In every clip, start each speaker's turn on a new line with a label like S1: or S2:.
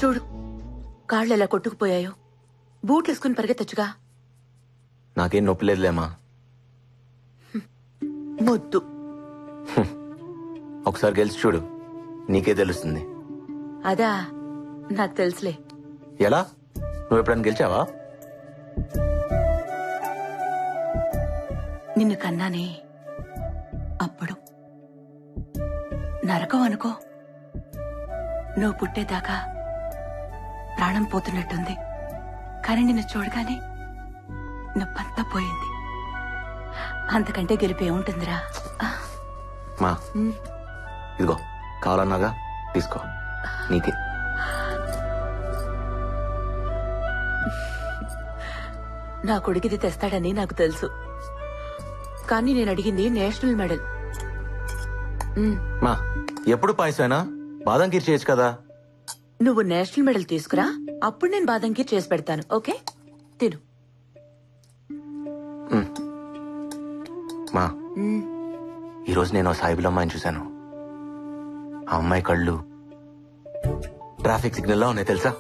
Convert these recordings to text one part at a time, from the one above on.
S1: చూడు కాళ్ళు ఎలా కొట్టుకుపోయాయో. బూట్లు వేసుకుని పరిగెత్తచ్చుగా.
S2: నాకేం నొప్పి లేదులేమా.
S1: మొద్దు.
S2: ఒకసారి గెలిచి చూడు, నీకే తెలుస్తుంది.
S1: అదా, నాకు తెలుసులే.
S2: ఎలా? నువ్వు ఎప్పుడైనా గెలిచావా?
S1: నిన్ను కన్నానే అప్పుడు నరకం అనుకో. నువ్వు పుట్టేదాకా ప్రాణం పోతున్నట్టుంది. కానీ నిన్ను చూడగానే నొప్పంతా పోయింది. అంతకంటే గెలిపి ఏముంటుందిరా.
S2: మా ఇదిగో కావాలన్నాగా, తీసుకో, నీకే.
S1: నా కొడుకిది తెస్తాడని నాకు తెలుసు. కానీ నేను అడిగింది నేషనల్ మెడల్.
S2: మా ఎప్పుడు పాయసమైనా బాదం ఖీర్ చేయొచ్చు కదా.
S1: నువ్వు నేషనల్ మెడల్ తీసుకురా, అప్పుడు నేను బాదం ఖీర్ చేసి పెడతాను. ఓకే, తిను.
S2: మా ఈరోజు నేను సాయిబుల్ అమ్మాయిని చూశాను. ఆ అమ్మాయి కళ్ళు ట్రాఫిక్ సిగ్నల్ లా ఉన్నాయి తెలుసా.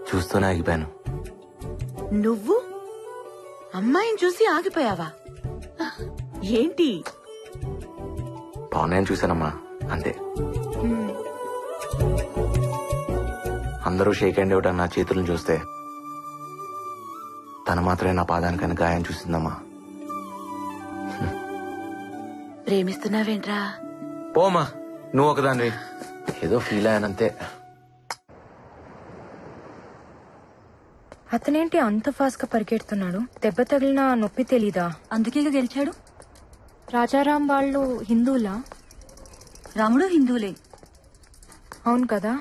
S2: చూస్తూనే ఆగిపోయాను.
S1: నువ్వు అమ్మాయిని చూసి ఆగిపోయావా? ఏంటి?
S2: బాగున్నాయని చూశానమ్మా, అంతే. అందరూ షేక్ హ్యాండ్ ఇవ్వడం నా చేతులను చూస్తే తను మాత్రమే నా పాదానికైనా గాయం చూసిందమ్మా.
S1: ప్రేమిస్తున్నావేంట్రా?
S2: పోమా, నువ్వు ఒకదాన్ని. ఏదో ఫీల్ అయ్యానంతే.
S3: అతనేంటి అంత ఫాస్ట్ గా పరిగెడుతున్నాడు? దెబ్బ తగిలిన నొప్పి తెలీదా?
S4: అందుకే గెలిచాడు.
S3: రాజారాం వాళ్ళు హిందువులా?
S4: రాముడు హిందువులే.
S3: అవును కదా.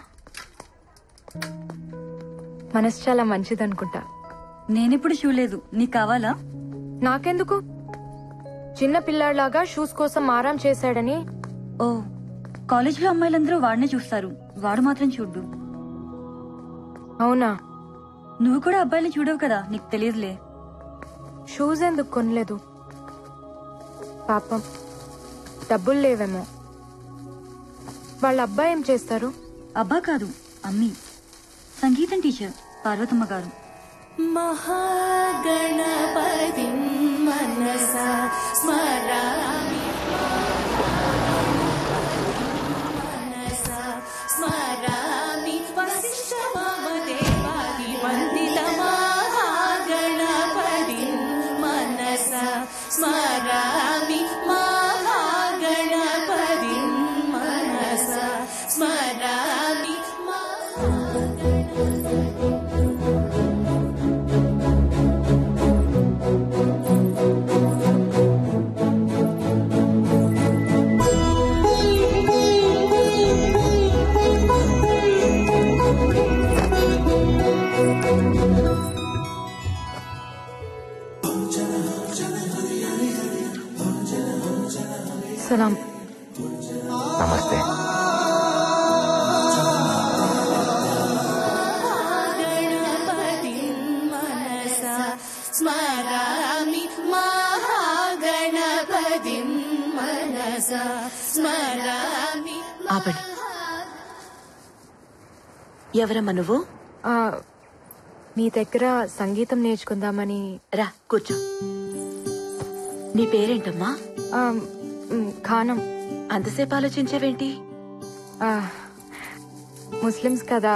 S3: మనసు చాలా మంచిదనుకుంటా.
S4: నేనెప్పుడు చూడలేదు. నీకు కావాలా?
S3: నాకెందుకు? చిన్న పిల్లాడిలాగా షూస్ కోసం ఆరాం చేశాడని.
S4: ఓ, కాలేజీలో అమ్మాయిలందరూ వాడినే చూస్తారు, వాడు మాత్రం చూడ్డు.
S3: అవునా?
S4: నువ్వు కూడా అబ్బాయిని చూడవు కదా, నీకు తెలియదులే.
S3: షూస్ ఎందుకు కొనలేదు? పాపం, డబ్బులు లేవేమో. వాళ్ళ అబ్బాయి ఏం చేస్తారు?
S4: అబ్బా కాదు, అమ్మి, సంగీతం టీచర్, పార్వతమ్మ గారు.
S5: మహాగణపతి మనసా స్మరామి, మనసా స్మరామి, వశిష్ఠ వామదేవాది వందిత మహాగణపతి మనసా స్మరామి, మహాగణపతి మనసా స్మరామి.
S3: సలాం.
S2: నమస్తే.
S5: గణపతి మనసా స్మరామి, మహాగణపతి మనసా స్మరామి.
S1: ఆపండి. ఎవరమ్మా నువ్వు?
S3: మీ దగ్గర సంగీతం నేర్చుకుందామని.
S1: రా కూర్చో. నీ పేరేంటమ్మా?
S3: ఖానం.
S1: అంతసేపు ఆలోచించేవేంటి?
S3: ముస్లిమ్స్ కదా,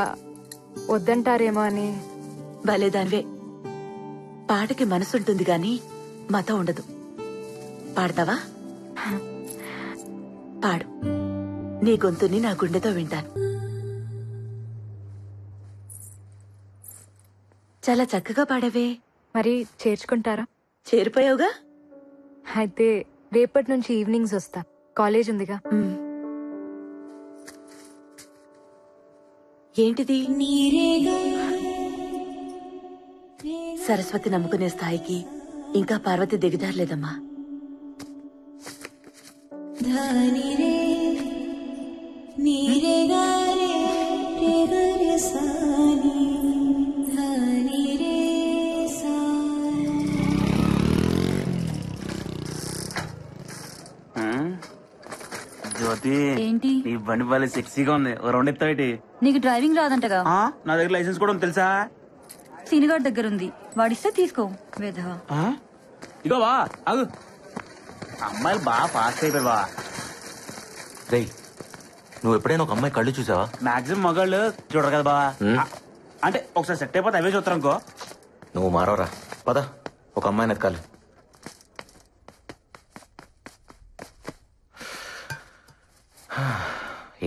S3: వద్దంటారేమో అని.
S1: భలేదానివే. పాటకి మనసుంటుంది గాని మతం ఉండదు. పాడతావా? పాడు. నీ గొంతుని నా గుండెతో వింటాను. చాలా చక్కగా పాడవే.
S3: మరి చేర్చుకుంటారా?
S1: చేరిపోయావుగా.
S3: అయితే రేపటి నుంచి ఈవినింగ్స్ వస్తా, కాలేజ్ ఉందిగా.
S1: ఏంటిది? సరస్వతి నమ్ముకునే స్థాయికి ఇంకా పార్వతి దిగజారలేదమ్మా.
S6: జ్యోతి,
S4: ఏంటి?
S6: ఈ బండి బాలే సెక్సీగా ఉంది. ఓ రౌండ్ ఎత్తావేటి?
S4: నీకు డ్రైవింగ్ రాదంటగా?
S6: నా దగ్గర లైసెన్స్ కూడా ఉంది తెలుసా?
S4: సీనుగాడి దగ్గర ఉంది, వాడిస్తే తీసుకో. వేధవా.
S6: ఇగో బా ఆగు. అమ్మాయిలు బాగా ఫాస్ట్ అయిపోయారు బా.
S2: రే, నువ్వు ఎప్పుడైనా ఒక అమ్మాయి కళ్ళు చూసావా?
S6: మాక్సిమం మగాళ్ళు చూడరు కదా బా. అంటే ఒకసారి సెట్ అయిపోతే అవే చూస్తారు అనుకో.
S2: నువ్వు మారవరా. పద, ఒక అమ్మాయిని ఎతకాలి.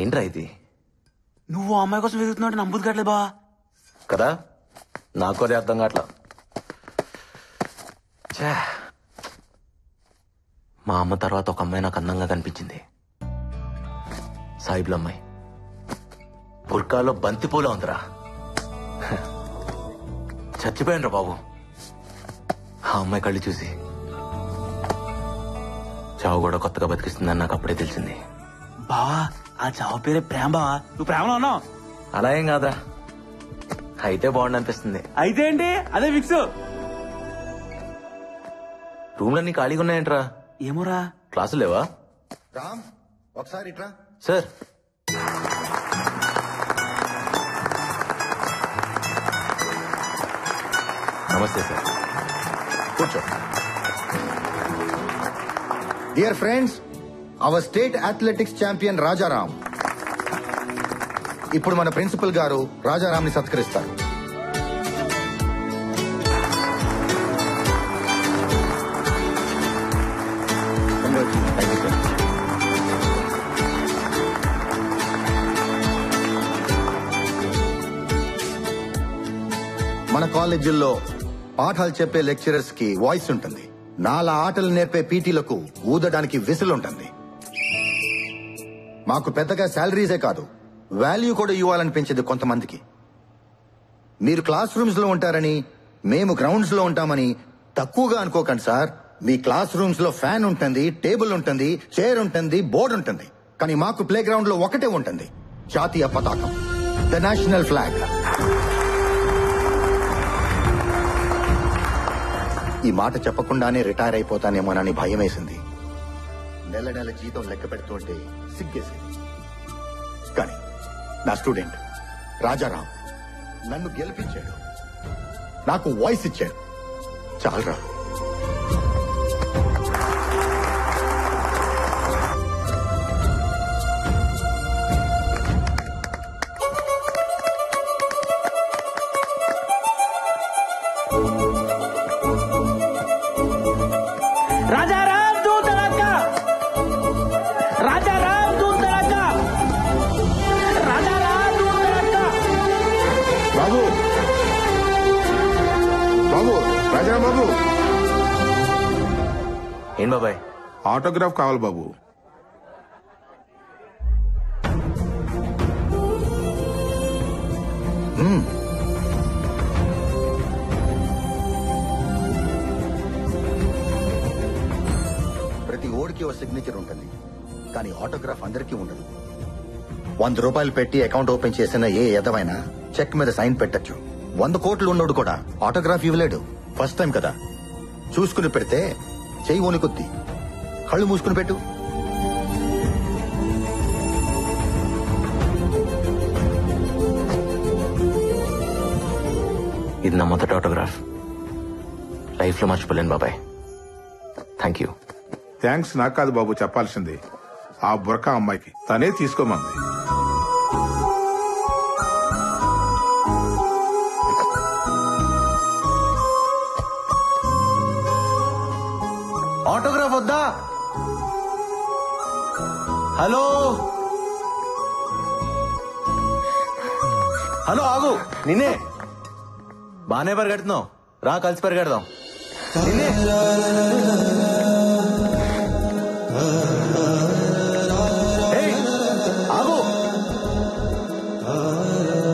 S2: ఏంట్రా ఇది?
S6: నువ్వు ఆ అమ్మాయి కోసం వెతుకుతున్నావు నమ్ముదు కావట్లేదు బా.
S2: కదా, నాకు అదే అర్థం కావట్లా. మా అమ్మ తర్వాత ఒక అమ్మాయి నాకు అందంగా కనిపించింది. సాయిబుల అమ్మాయి. బుర్కాలో బంతిపూల ఉందిరా. చచ్చిపోయాను రా బాబు ఆ అమ్మాయి కళ్ళు చూసి. చావు కూడా కొత్తగా బతికిస్తుందని నాకు అప్పుడే తెలిసింది.
S6: బావా ఆ చావు పేరే ప్రేమ బావా. నువ్వు ప్రేమలో ఉన్నావు?
S2: అలా ఏం కాదురా, అయితే బాగుండు అనిపిస్తుంది.
S6: అయితే ఏంటి, అదే ఫిక్స్.
S2: రూమ్లన్నీ ఖాళీగా ఉన్నాయంట్రా.
S6: ఏమోరా.
S2: క్లాసులు లేవా?
S7: రామ్ ఒకసారి ఇట్రా.
S2: సార్, నమస్తే సార్. కూర్చో.
S7: Dear friends, our state athletics champion Rajaram ఇప్పుడు మన ప్రిన్సిపల్ గారు రాజారాం ని సత్కరిస్తారు. మన కాలేజీల్లో పాఠాలు చెప్పే లెక్చరర్స్ కి వాయిస్ ఉంటుంది. నాలా ఆటలు నేర్పే పీటీలకు ఊదడానికి విసిల్ ఉంటుంది. మాకు పెద్దగా శాలరీసే కాదు, వాల్యూ కూడా ఇవ్వాలనిపించేది కొంతమందికి. మీరు క్లాస్ రూమ్స్ లో ఉంటారని మేము గ్రౌండ్స్ లో ఉంటామని తక్కువగా అనుకోకండి సార్. మీ క్లాస్ రూమ్స్ లో ఫ్యాన్ ఉంటుంది, టేబుల్ ఉంటుంది, చైర్ ఉంటుంది, బోర్డు ఉంటుంది. కానీ మాకు ప్లే గ్రౌండ్ లో ఒకటే ఉంటుంది, జాతీయ పతాకం, ద నేషనల్ ఫ్లాగ్. ఈ మాట చెప్పకుండానే రిటైర్ అయిపోతానేమోనని భయం వేసింది. నెల నెల జీతం లెక్క పెడుతుంటే సిగ్గేసింది. కానీ నా స్టూడెంట్ రాజారాం నన్ను గెలిపించాడు, నాకు వాయిస్ ఇచ్చాడు. చాలరా.
S6: రాజారాం దూత లక్క, రాజారాం దూత లక్క, రాజారాం దూత లక్క.
S7: బాబు బాబు రాజారాం బాబు,
S2: ఏం బాబాయ్?
S8: ఆటోగ్రాఫ్ కావాలి బాబు.
S7: ప్రతి ఓడికి ఒక సిగ్నేచర్ ఉంటుంది, కానీ ఆటోగ్రాఫ్ అందరికీ ఉండదు. 100 రూపాయలు పెట్టి అకౌంట్ ఓపెన్ చేసిన ఏ ఎదవైనా చెక్ మీద సైన్ పెట్టచ్చు. 100 కోట్లు ఉన్నోడు కూడా ఆటోగ్రాఫ్ ఇవ్వలేడు. ఫస్ట్ టైం కదా, చూసుకుని పెడితే చెయ్యి వణుకుద్ది. కళ్ళు మూసుకుని పెట్టు.
S2: ఇది నా మొదటి ఆటోగ్రాఫ్. లైఫ్ లో మర్చిపోలేను బాబాయ్. Thank you.
S8: థ్యాంక్స్ నాకు కాదు బాబు చెప్పాల్సింది, ఆ బుర్కా అమ్మాయికి. తనే తీసుకోమంది.
S2: ఆటోగ్రాఫ్ వద్దా? హలో హలో, ఆగు. నిన్నే. బానే పరిగెడుతున్నావు, రా కలిసి పరిగెడదాం. నిన్నే. ఏయ్, ఆగు.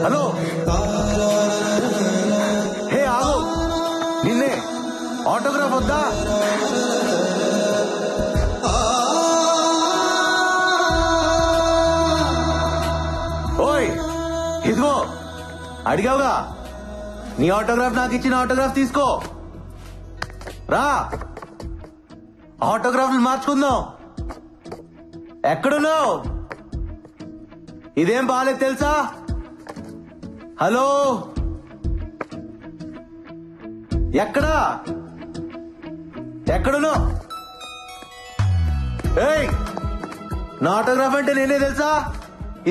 S2: హలో, హే ఆగు. నిన్నే. ఆటోగ్రాఫ్ వద్దా? ఓయ్, ఇదిగో అడిగావుగా, నీ ఆటోగ్రాఫ్ నాకు ఇచ్చిన ఆటోగ్రాఫ్ తీసుకో. రా, ఆటోగ్రాఫ్లు మార్చుకుందాం. ఎక్కడున్నావు? ఇదేం బాగాలేదు తెలుసా? హలో, ఎక్కడా ఎక్కడున్నా? ఏయ్, నా ఆటోగ్రాఫ్ అంటే నేనే తెలుసా?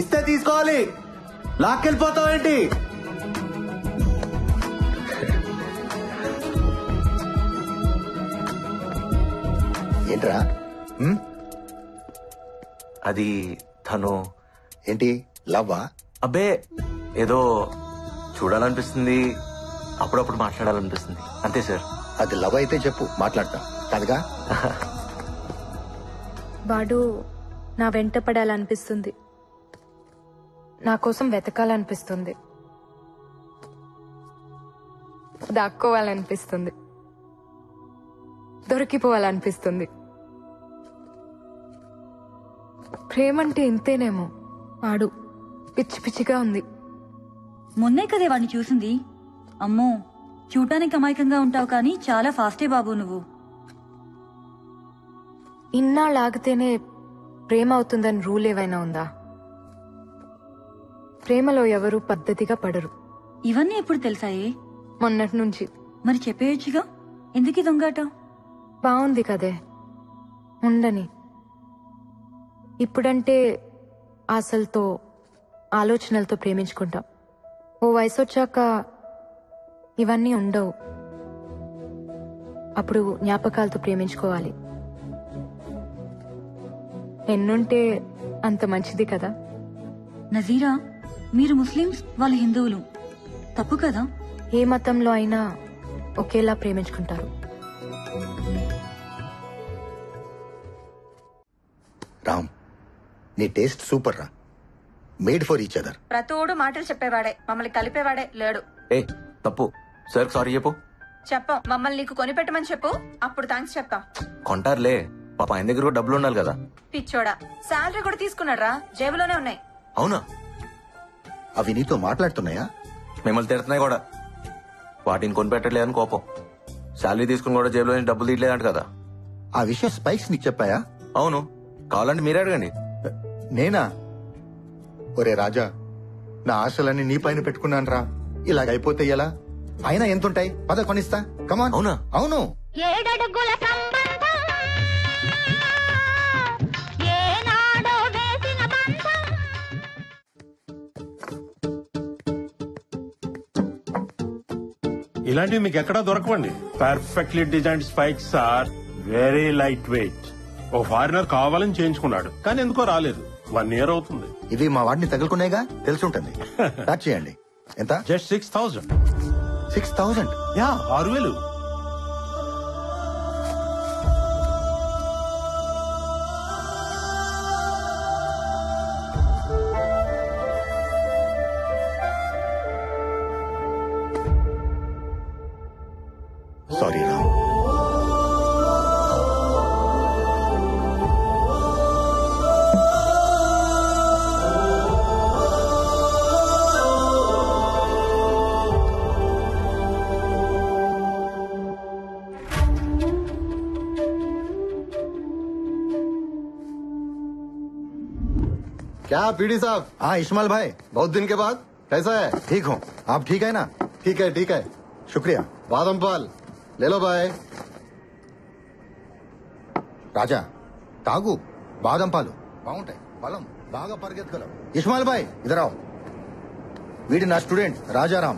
S2: ఇస్తే తీసుకోవాలి, లాక్కెళ్ళిపోతావేంటి?
S7: ఏంట్రా?
S2: అది తను
S7: ఏంటి లవ్వా?
S2: అబ్బే ఏదో చూడాలనిపిస్తుంది, అప్పుడప్పుడు మాట్లాడాలనిపిస్తుంది, అంతే సార్.
S7: అది లవ్ అయితే చెప్పు, మాట్లాడతా కదగా.
S3: వాడు నా వెంట పడాలనిపిస్తుంది, నా కోసం వెతకాలనిపిస్తుంది, దాక్కోవాలనిపిస్తుంది, దొరికిపోవాలనిపిస్తుంది. ప్రేమంటే ఇంతేనేమో. వాడు పిచ్చి పిచ్చిగా ఉంది.
S4: మొన్నే కదే వాడిని చూసింది. అమ్మో, చూడటానికి అమాయకంగా ఉంటావు కానీ చాలా ఫాస్టే బాబు నువ్వు.
S3: ఇన్నాళ్ళు ఆగితేనే ప్రేమ అవుతుందని రూల్ ఏవైనా ఉందా? ప్రేమలో ఎవరు పద్ధతిగా పడరు.
S4: ఇవన్నీ ఎప్పుడు తెలుసాయే?
S3: మొన్నటి నుంచి.
S4: మరి చెప్పేయచ్చుగా, ఎందుకు ఈ దొంగాట?
S3: బాగుంది కదే, ఉండని. ఇప్పుడంటే ఆశలతో ఆలోచనలతో ప్రేమించుకుంటాం. ఓ వయసు వచ్చాక ఇవన్నీ ఉండవు. అప్పుడు జ్ఞాపకాలతో ప్రేమించుకోవాలి. ఎన్నుంటే అంత మంచిది కదా.
S4: నజీరా, మీరు ముస్లిమ్స్, వాళ్ళు హిందువులు, తప్పు కదా?
S3: ఏ మతంలో అయినా ఒకేలా ప్రేమించుకుంటారు.
S7: రామ్, నీ టేస్ట్ సూపర్ రా. Made for each other.
S1: ప్రతోడు మాటలు చెప్పేవాడే, మమ్మల్ని కలిపేవాడే లేడు.
S2: ఏ తప్పు, సార్ సారీ చెప్పు.
S1: చెప్పం, మమ్మల్ని నీకు కొనిపెట్టమని చెప్పు, అప్పుడు థ్యాంక్స్ చెప్తా.
S2: కొంటారులే, పాప ఆయన దగ్గర కూడా డబ్బులు ఉండాలి కదా.
S1: పిచ్చోడా, శాలరీ కూడా తీసుకున్నాడ్రా, జేబులోనే ఉన్నాయి.
S2: అవునా?
S7: అవి నీతో మాట్లాడుతున్నాయా?
S2: మిమ్మల్ని తిడుతున్నాయి కూడా. వాటిని కొనిపెట్టలేదని కోపం. శాలరీ తీసుకుని కూడా జేబులో నుంచి డబ్బులు తీయలేదంట కదా.
S7: ఆ విషయం స్పైక్స్ నీకు చెప్పాయా?
S2: అవును, కావాలంటే మీరే అడగండి.
S7: నేనా? ఒరే రాజా, నా ఆశలన్నీ నీ పైన పెట్టుకున్నాను రా. ఇలాగైపోతే ఎలా? అయినా ఎంతుంటాయి? పద కొనిస్తా. కమాన్.
S2: అవునా?
S7: అవును.
S5: ఏడడుగుల సంబంధం ఏనాడో వేసిన బంధం.
S9: ఇలాంటివి మీకు ఎక్కడా దొరకవండి. Perfectly designed spikes are very light weight. ఓ ఫారినర్ కావాలని చేయించుకున్నాడు, కానీ ఎందుకో రాలేదు. 1 year అవుతుంది.
S7: ఇవి మా వాడిని తగులుకునేగా, తెలుసుంటుంది. స్టార్ట్ చేయండి. ఎంత?
S9: జస్ట్ 6,000.
S7: 6,000?
S9: యా, 6,000.
S7: సారీ రామ్.
S10: क्या पीडी साहब?
S7: हाँ इस्माइल भाई,
S10: बहुत दिन के बाद कैसा है?
S7: ठीक हूँ. आप ठीक है ना?
S10: ठीक है ठीक है.
S7: शुक्रिया.
S10: बादाम पाल ले लो भाई.
S7: రాజా తాగు, బాదం పాలు బాగుంటాయి, బలం బాగా పరిగెత్తగలవు. ఇస్మాయిల్ భాయ్ ఇదరావు. వీడి నా student Rajaram.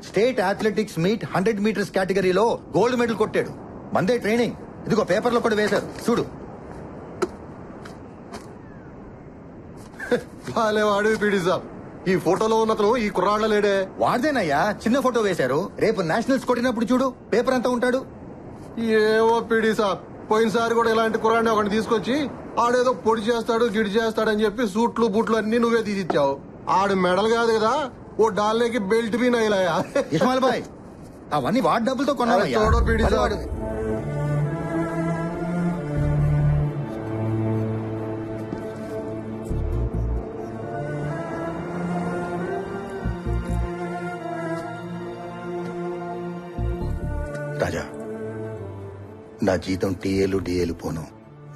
S7: State athletics meet 100 meters కేటగిరీలో గోల్డ్ మెడల్ కొట్టాడు. మందే ట్రైనింగ్. ఇదిగో పేపర్లో కూడా వేశారు, చూడు.
S10: వాడు పీడి సాబ్, ఈ ఫోటోలో ఉన్నతను ఈ కుర్రాళ్ళ లేడే.
S7: వాడిదేనయ్యా, చిన్న ఫోటో వేశారు. రేపు నేషనల్స్ కొట్టినప్పుడు చూడు, పేపర్ అంతా ఉంటాడు.
S10: ఏవో పీడి సాబ్, పోయినసారి కూడా ఇలాంటి కుర్రాడిని ఒకటి తీసుకొచ్చి ఆడేదో పొడి చేస్తాడు గిడి చేస్తాడని చెప్పి సూట్లు బూట్లు అన్ని నువ్వే తీసిచ్చావు. ఆడు మెడల్ కాదు కదా, ఓ డాల్లేకి బెల్ట్ బీ నైలాయా.
S7: ఇస్మాయిల్ భాయ్, అవన్నీ వాడి డబ్బులతో కొన్నావయ్యా.
S10: చూడో పీడి సాబ్.
S7: రాజా, నా జీతం టీఏలు డిఏలు పోను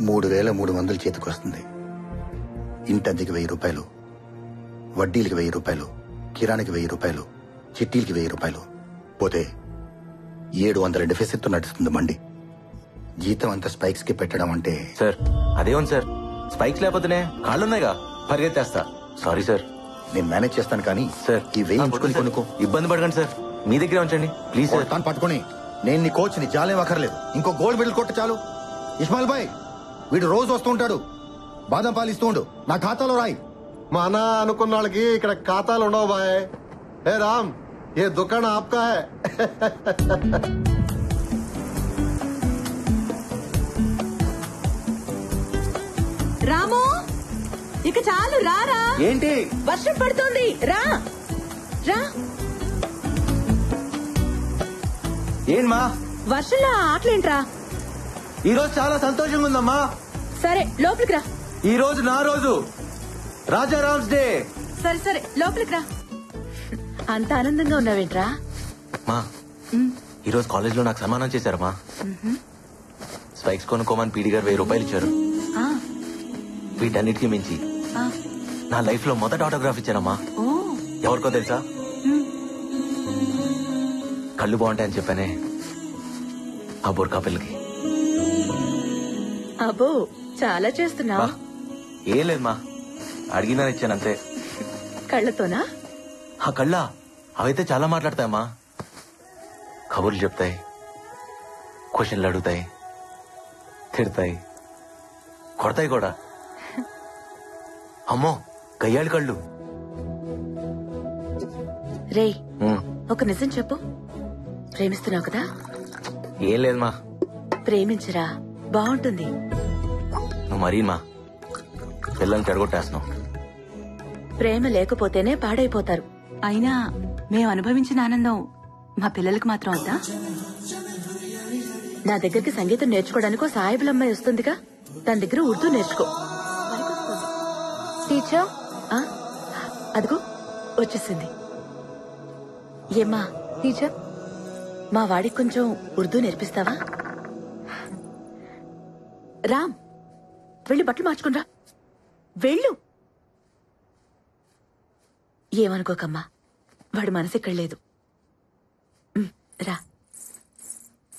S7: 3,300 చేతికొస్తుంది. ఇంటద్దెకి 1,000 రూపాయలు. వడ్డీలకి 1000 రూపాయలు, కిరాణికి 1000 రూపాయలు, చిట్టీలకి 1000 రూపాయలు పోతే 700 డెఫిసిట్ నడుస్తుంది మండి. జీతం అంతా స్పైక్స్ కి పెట్టడం అంటే
S2: సార్ అదేముంది సార్, స్పైక్స్ లేకపోతేనే కాళ్ళున్నాయిగా, పరిగెత్తేస్తా. Sorry sir.
S7: నేను మేనేజ్ చేస్తాను కానీ
S2: సార్
S7: ఈ వెయ్యి ఉంచుకొని కొనుక్కో.
S2: ఇబ్బంది పడకండి సార్, మీ దగ్గరే ఉంచండి ప్లీజ్ సార్.
S7: తాను పట్టుకొని నేను నీ కోచ్ ని జాలేం అక్కర్లేదు. ఇంకో గోల్డ్ మెడల్ కొట్టు చాలు. ఇస్మాయిల్ భాయ్ వీడు రోజు వస్తూ ఉంటాడు, బాదం పాలు ఇస్తూ ఉండు, నా ఖాతాలో రాయి.
S10: మన అనుకున్న వాళ్ళకి ఇక్కడ ఖాతాలు ఉండవు బాయ్. ఏ రామ్, ఏ దుకాణం ఆప్కా హై.
S1: రాము ఇక చాలు రారా.
S2: ఏంటి
S1: వర్షం పడుతోంది, రా రా.
S2: ఏంటమ్మా
S1: వర్షంలో ఆటలేంట్రా.
S2: ఈ రోజు చాలా సంతోషంగా ఉందమ్మా.
S1: సరే లోపలికి రా.
S2: ఈ రోజు నా రోజు, రాజారామ్స్ డే.
S1: సరే సరే లోపలికి రా. అంత ఆనందంగా ఉన్నావేంట్రా?
S2: మా ఈ రోజు కాలేజ్ లో నాకు సన్మానం చేశారమ్మా. స్పైక్స్ కొనుక్కోమని పీడి గారు 1000 రూపాయలు ఇచ్చారు.
S1: ఆ,
S2: వీటన్నిటికీ మించి
S1: ఆ.
S2: నా లైఫ్ లో మొదటి ఆటోగ్రాఫ్ ఇచ్చారమ్మా.
S1: ఓ,
S2: ఎవరికో తెలుసా? కళ్ళు బాగుంటాయని చెప్పానే ఆ బుర్కా పిల్లకి.
S1: అబ్బో చాలా చేస్తున్నావు.
S2: మా ఏం లేదు మా, అడిగిందని ఇచ్చాను అంతే.
S1: కళ్ళతోనా?
S2: ఆ కళ్ళ అవైతే చాలా మాట్లాడతాయమ్మా. కబుర్లు చెప్తాయి, క్వశ్చన్లు అడుగుతాయి, తిడతాయి, కొడతాయి కూడా. అమ్మో గయ్యాళి కళ్ళు.
S1: రేయ్ ఒక నిజం చెప్పు, ప్రేమిస్తున్నావు కదా?
S2: ఏం లేదు మా.
S1: ప్రేమించరా, బాగుంటుంది.
S2: నువ్వు మరీ మా పిల్లల్ని చెడగొట్టేస్తున్నావు.
S1: ప్రేమ లేకపోతేనే పాడైపోతారు. అయినా మేము అనుభవించిన ఆనందం మా పిల్లలకు మాత్రం వద్దా? నా దగ్గరికి సంగీతం నేర్చుకోవడానికి ఓ సాయిబుల్ అమ్మాయి వస్తుందిగా, తన దగ్గర ఉర్దూ నేర్చుకో.
S3: టీచర్
S1: ఆ, అదిగో వచ్చేసింది. ఏమ్మా
S3: టీచర్,
S1: మా వాడికి కొంచెం ఉర్దూ నేర్పిస్తావా? రామ్ వెళ్ళి బట్టలు మార్చుకునిరా, వెళ్ళు. ఏమనుకోకమ్మా, వాడు మనసు ఇక్కడ లేదు. రా.